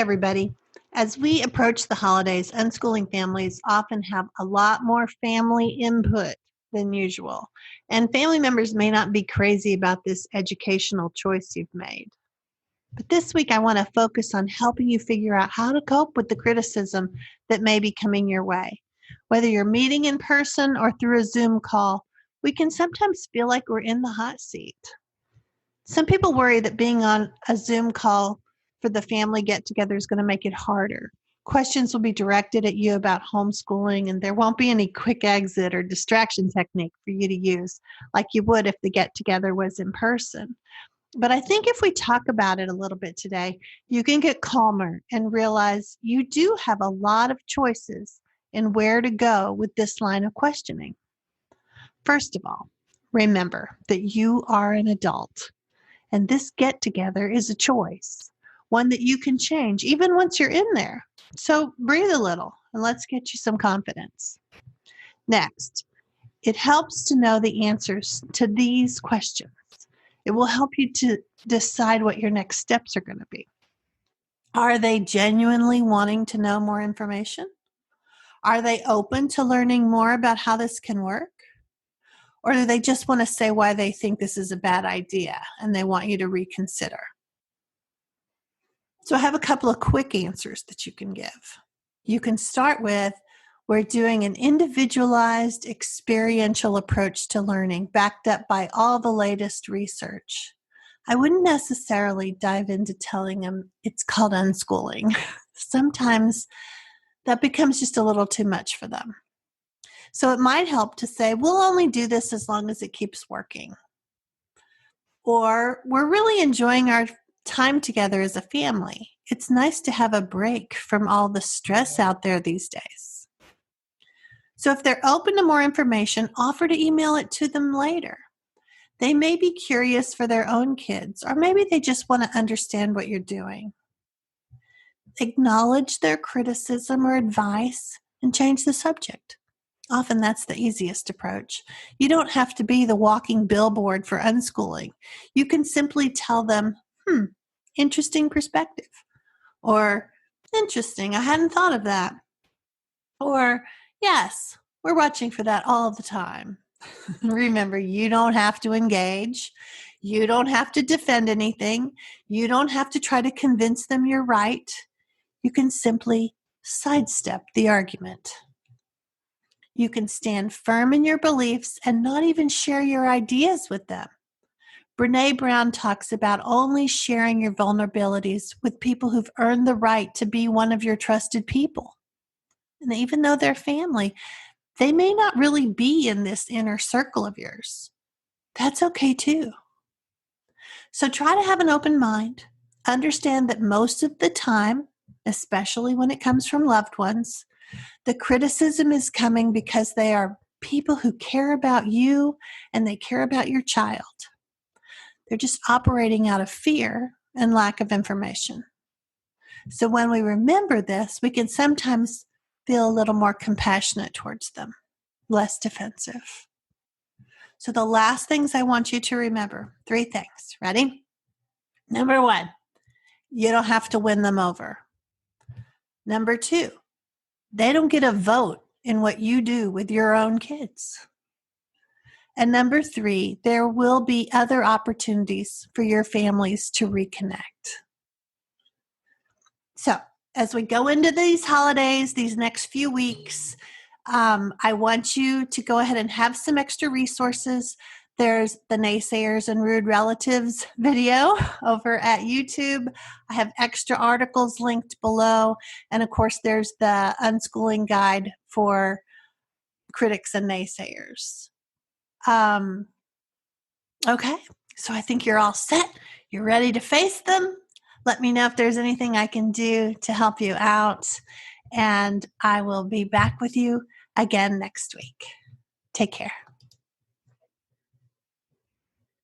everybody. As we approach the holidays, unschooling families often have a lot more family input than usual. And family members may not be crazy about this educational choice you've made. But this week, I want to focus on helping you figure out how to cope with the criticism that may be coming your way. Whether you're meeting in person or through a Zoom call, we can sometimes feel like we're in the hot seat. Some people worry that being on a Zoom call for the family get together is going to make it harder. Questions will be directed at you about homeschooling, and there won't be any quick exit or distraction technique for you to use like you would if the get together was in person. But I think if we talk about it a little bit today, you can get calmer and realize you do have a lot of choices in where to go with this line of questioning. First of all, remember that you are an adult. And this get together is a choice, one that you can change even once you're in there. So breathe a little and let's get you some confidence. Next, it helps to know the answers to these questions. It will help you to decide what your next steps are going to be. Are they genuinely wanting to know more information? Are they open to learning more about how this can work? Or do they just want to say why they think this is a bad idea and they want you to reconsider? So I have a couple of quick answers that you can give. You can start with, we're doing an individualized experiential approach to learning backed up by all the latest research. I wouldn't necessarily dive into telling them it's called unschooling. Sometimes that becomes just a little too much for them. So it might help to say, we'll only do this as long as it keeps working. Or we're really enjoying our time together as a family. It's nice to have a break from all the stress out there these days. So if they're open to more information, offer to email it to them later. They may be curious for their own kids, or maybe they just want to understand what you're doing. Acknowledge their criticism or advice and change the subject. Often that's the easiest approach. You don't have to be the walking billboard for unschooling. You can simply tell them, interesting perspective. Or, interesting, I hadn't thought of that. Or, yes, we're watching for that all the time. Remember, you don't have to engage. You don't have to defend anything. You don't have to try to convince them you're right. You can simply sidestep the argument. You can stand firm in your beliefs and not even share your ideas with them. Brené Brown talks about only sharing your vulnerabilities with people who've earned the right to be one of your trusted people. And even though they're family, they may not really be in this inner circle of yours. That's okay too. So try to have an open mind. Understand that most of the time, especially when it comes from loved ones, the criticism is coming because they are people who care about you and they care about your child. They're just operating out of fear and lack of information. So when we remember this, we can sometimes feel a little more compassionate towards them, less defensive. So the last things I want you to remember, 3 things. Ready? Number 1, you don't have to win them over. Number 2, they don't get a vote in what you do with your own kids. And number 3, there will be other opportunities for your families to reconnect. So as we go into these holidays, these next few weeks, I want you to go ahead and have some extra resources. There's the Naysayers and Rude Relatives video over at YouTube. I have extra articles linked below. And of course, there's the unschooling guide for critics and naysayers. Okay, so I think you're all set. You're ready to face them. Let me know if there's anything I can do to help you out. And I will be back with you again next week. Take care.